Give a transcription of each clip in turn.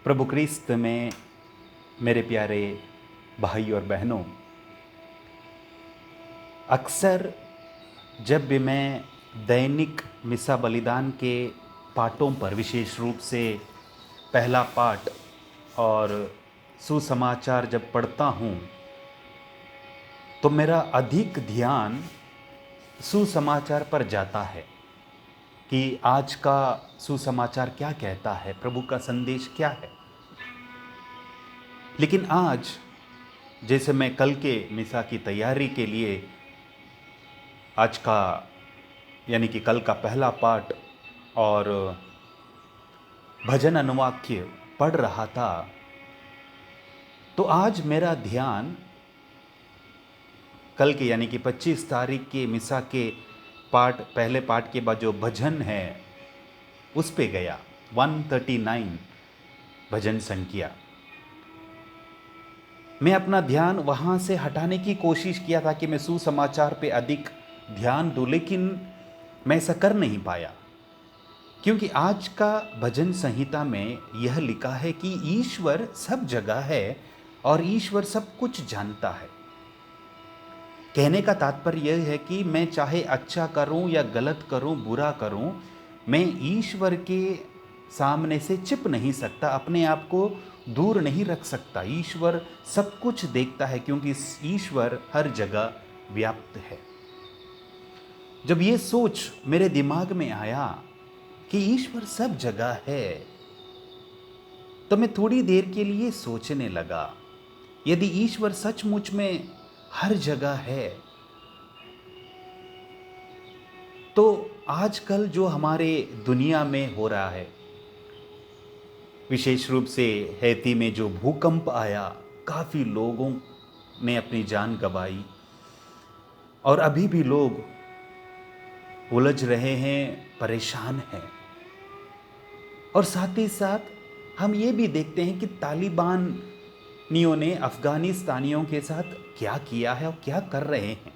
प्रभु क्रिस्त में मेरे प्यारे भाई और बहनों, अक्सर जब भी मैं दैनिक मिसा बलिदान के पाठों पर, विशेष रूप से पहला पाठ और सुसमाचार जब पढ़ता हूँ, तो मेरा अधिक ध्यान सुसमाचार पर जाता है कि आज का सुसमाचार क्या कहता है, प्रभु का संदेश क्या है। लेकिन आज जैसे मैं कल के मिसा की तैयारी के लिए आज का यानी कि कल का पहला पाठ और भजन अनुवाक्य पढ़ रहा था, तो आज मेरा ध्यान कल के यानी कि 25 तारीख के मिसा के पाठ, पहले पाठ के बाद जो भजन है उस पे गया। 139 भजन संख्या। मैं अपना ध्यान वहाँ से हटाने की कोशिश किया था कि मैं सुसमाचार पे अधिक ध्यान दूँ, लेकिन मैं ऐसा कर नहीं पाया, क्योंकि आज का भजन संहिता में यह लिखा है कि ईश्वर सब जगह है और ईश्वर सब कुछ जानता है। कहने का तात्पर्य यह है कि मैं चाहे अच्छा करूं या गलत करूं, बुरा करूं, मैं ईश्वर के सामने से छिप नहीं सकता, अपने आप को दूर नहीं रख सकता। ईश्वर सब कुछ देखता है, क्योंकि ईश्वर हर जगह व्याप्त है। जब ये सोच मेरे दिमाग में आया कि ईश्वर सब जगह है, तो मैं थोड़ी देर के लिए सोचने लगा, यदि ईश्वर सचमुच में हर जगह है, तो आजकल जो हमारे दुनिया में हो रहा है, विशेष रूप से हैती में जो भूकंप आया, काफ़ी लोगों ने अपनी जान गंवाई और अभी भी लोग उलझ रहे हैं, परेशान हैं। और साथ ही साथ हम ये भी देखते हैं कि तालिबानियों ने अफगानिस्तानियों के साथ क्या किया है और क्या कर रहे हैं।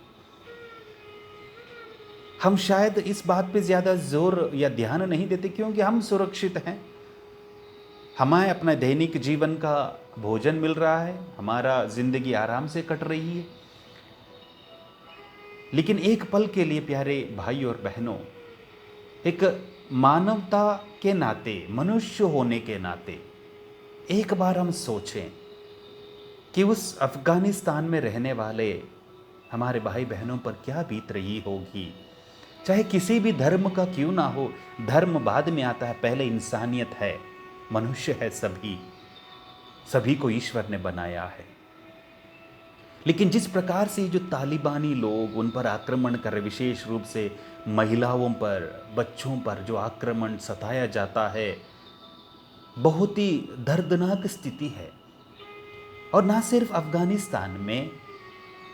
हम शायद इस बात पे ज़्यादा जोर या ध्यान नहीं देते, क्योंकि हम सुरक्षित हैं, हमें अपना दैनिक जीवन का भोजन मिल रहा है, हमारा ज़िंदगी आराम से कट रही है। लेकिन एक पल के लिए प्यारे भाई और बहनों, एक मानवता के नाते, मनुष्य होने के नाते, एक बार हम सोचें कि उस अफ़गानिस्तान में रहने वाले हमारे भाई बहनों पर क्या बीत रही होगी। चाहे किसी भी धर्म का क्यों ना हो, धर्म बाद में आता है, पहले इंसानियत है, मनुष्य है, सभी को ईश्वर ने बनाया है। लेकिन जिस प्रकार से जो तालिबानी लोग उन पर आक्रमण कर रहे, विशेष रूप से महिलाओं पर, बच्चों पर जो आक्रमण सताया जाता है, बहुत ही दर्दनाक स्थिति है। और ना सिर्फ अफगानिस्तान में,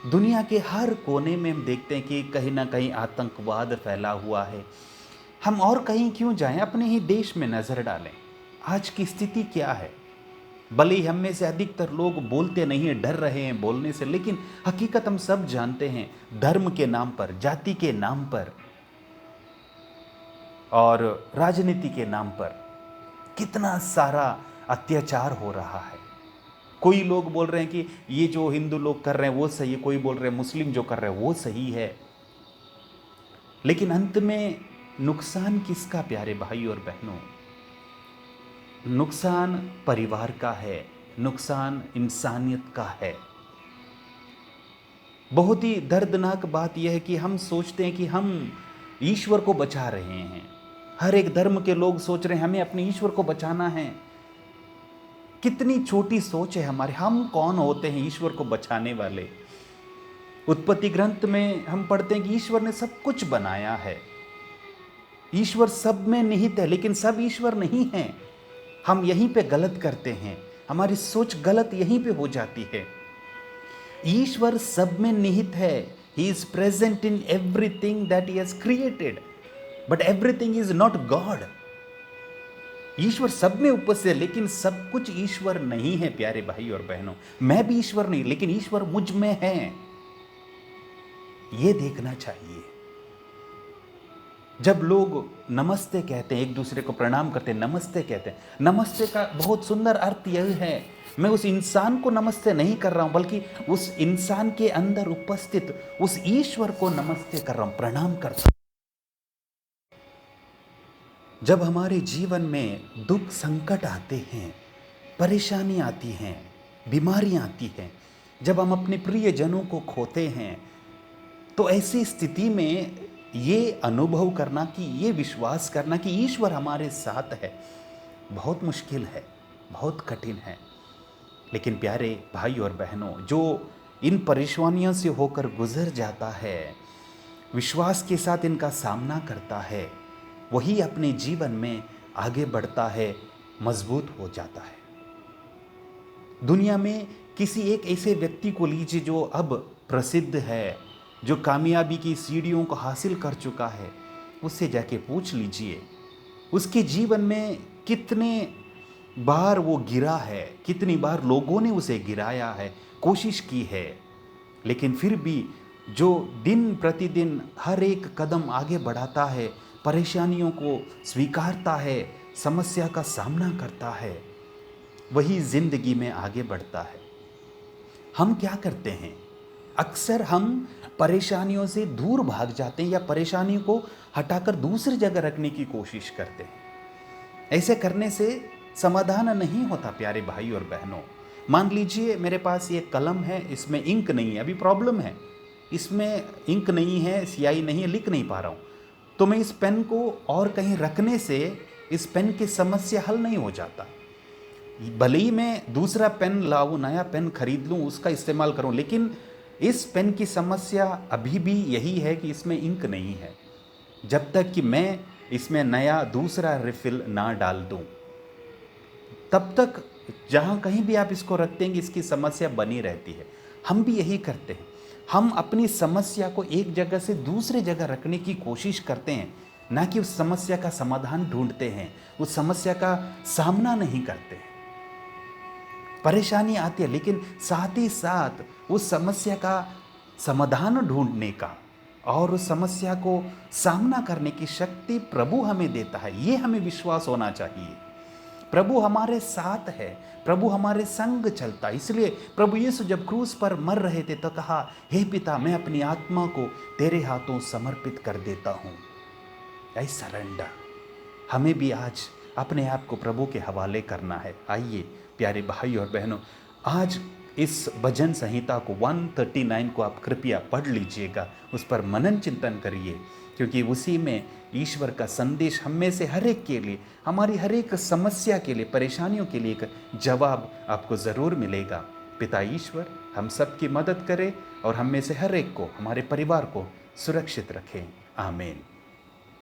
दुनिया के हर कोने में हम देखते हैं कि कहीं ना कहीं आतंकवाद फैला हुआ है। हम और कहीं क्यों जाएं, अपने ही देश में नज़र डालें, आज की स्थिति क्या है। भले ही हम में से अधिकतर लोग बोलते नहीं हैं, डर रहे हैं बोलने से, लेकिन हकीकत हम सब जानते हैं, धर्म के नाम पर, जाति के नाम पर और राजनीति के नाम पर कितना सारा अत्याचार हो रहा है। कोई लोग बोल रहे हैं कि ये जो हिंदू लोग कर रहे हैं वो सही है, कोई बोल रहे हैं मुस्लिम जो कर रहे हैं वो सही है। लेकिन अंत में नुकसान किसका प्यारे भाई और बहनों? नुकसान परिवार का है, नुकसान इंसानियत का है। बहुत ही दर्दनाक बात यह है कि हम सोचते हैं कि हम ईश्वर को बचा रहे हैं। हर एक धर्म के लोग सोच रहे हैं हमें अपने ईश्वर को बचाना है। कितनी छोटी सोच है हमारे। हम कौन होते हैं ईश्वर को बचाने वाले? उत्पत्ति ग्रंथ में हम पढ़ते हैं कि ईश्वर ने सब कुछ बनाया है, ईश्वर सब में निहित है, लेकिन सब ईश्वर नहीं है। हम यहीं पे गलत करते हैं, हमारी सोच गलत यहीं पे हो जाती है। ईश्वर सब में निहित है, he is present in everything that he has created, but everything is not God. ईश्वर सब में उपस्थित है, लेकिन सब कुछ ईश्वर नहीं है प्यारे भाई और बहनों। मैं भी ईश्वर नहीं, लेकिन ईश्वर मुझ में है, ये देखना चाहिए। जब लोग नमस्ते कहते हैं, एक दूसरे को प्रणाम करते हैं, नमस्ते कहते हैं, नमस्ते का बहुत सुंदर अर्थ यही है, मैं उस इंसान को नमस्ते नहीं कर रहा हूं, बल्कि उस इंसान के अंदर उपस्थित उस ईश्वर को नमस्ते कर रहा हूं, प्रणाम करता हूं। जब हमारे जीवन में दुख संकट आते हैं, परेशानी आती हैं, बीमारियां आती हैं, जब हम अपने प्रियजनों को खोते हैं, तो ऐसी स्थिति में ये अनुभव करना, कि ये विश्वास करना कि ईश्वर हमारे साथ है, बहुत मुश्किल है, बहुत कठिन है। लेकिन प्यारे भाई और बहनों, जो इन परेशानियों से होकर गुजर जाता है, विश्वास के साथ इनका सामना करता है, वही अपने जीवन में आगे बढ़ता है, मजबूत हो जाता है। दुनिया में किसी एक ऐसे व्यक्ति को लीजिए जो अब प्रसिद्ध है, जो कामयाबी की सीढ़ियों को हासिल कर चुका है, उससे जाके पूछ लीजिए उसके जीवन में कितने बार वो गिरा है, कितनी बार लोगों ने उसे गिराया है, कोशिश की है, लेकिन फिर भी जो दिन प्रतिदिन हर एक कदम आगे बढ़ाता है, परेशानियों को स्वीकारता है, समस्या का सामना करता है, वही जिंदगी में आगे बढ़ता है। हम क्या करते हैं, अक्सर हम परेशानियों से दूर भाग जाते हैं या परेशानियों को हटाकर दूसरी जगह रखने की कोशिश करते हैं। ऐसे करने से समाधान नहीं होता प्यारे भाई और बहनों। मान लीजिए मेरे पास ये कलम है, इसमें इंक नहीं है, अभी प्रॉब्लम है, इसमें इंक नहीं है, स्याही नहीं है, लिख नहीं पा रहा हूँ, तो मैं इस पेन को और कहीं रखने से इस पेन की समस्या हल नहीं हो जाता। भले ही मैं दूसरा पेन लाऊं, नया पेन खरीद लूं, उसका इस्तेमाल करूं, लेकिन इस पेन की समस्या अभी भी यही है कि इसमें इंक नहीं है। जब तक कि मैं इसमें नया दूसरा रिफिल ना डाल दूं, तब तक जहां कहीं भी आप इसको रखते हैं इसकी समस्या बनी रहती है। हम भी यही करते हैं, हम अपनी समस्या को एक जगह से दूसरी जगह रखने की कोशिश करते हैं, ना कि उस समस्या का समाधान ढूंढते हैं, उस समस्या का सामना नहीं करते हैं। परेशानी आती है, लेकिन साथ ही साथ उस समस्या का समाधान ढूंढने का और उस समस्या को सामना करने की शक्ति प्रभु हमें देता है। ये हमें विश्वास होना चाहिए। प्रभु हमारे साथ है, प्रभु हमारे संग चलता है। इसलिए प्रभु यीशु जब क्रूस पर मर रहे थे तो कहा, हे पिता, मैं अपनी आत्मा को तेरे हाथों समर्पित कर देता हूँ। I surrender. हमें भी आज अपने आप को प्रभु के हवाले करना है। आइए प्यारे भाई और बहनों, आज इस भजन संहिता को 139 को आप कृपया पढ़ लीजिएगा, उस पर मनन चिंतन करिए, क्योंकि उसी में ईश्वर का संदेश हम में से हर एक के लिए, हमारी हर एक समस्या के लिए, परेशानियों के लिए एक जवाब आपको ज़रूर मिलेगा। पिता ईश्वर हम सब की मदद करे और हम में से हर एक को, हमारे परिवार को सुरक्षित रखें। आमीन।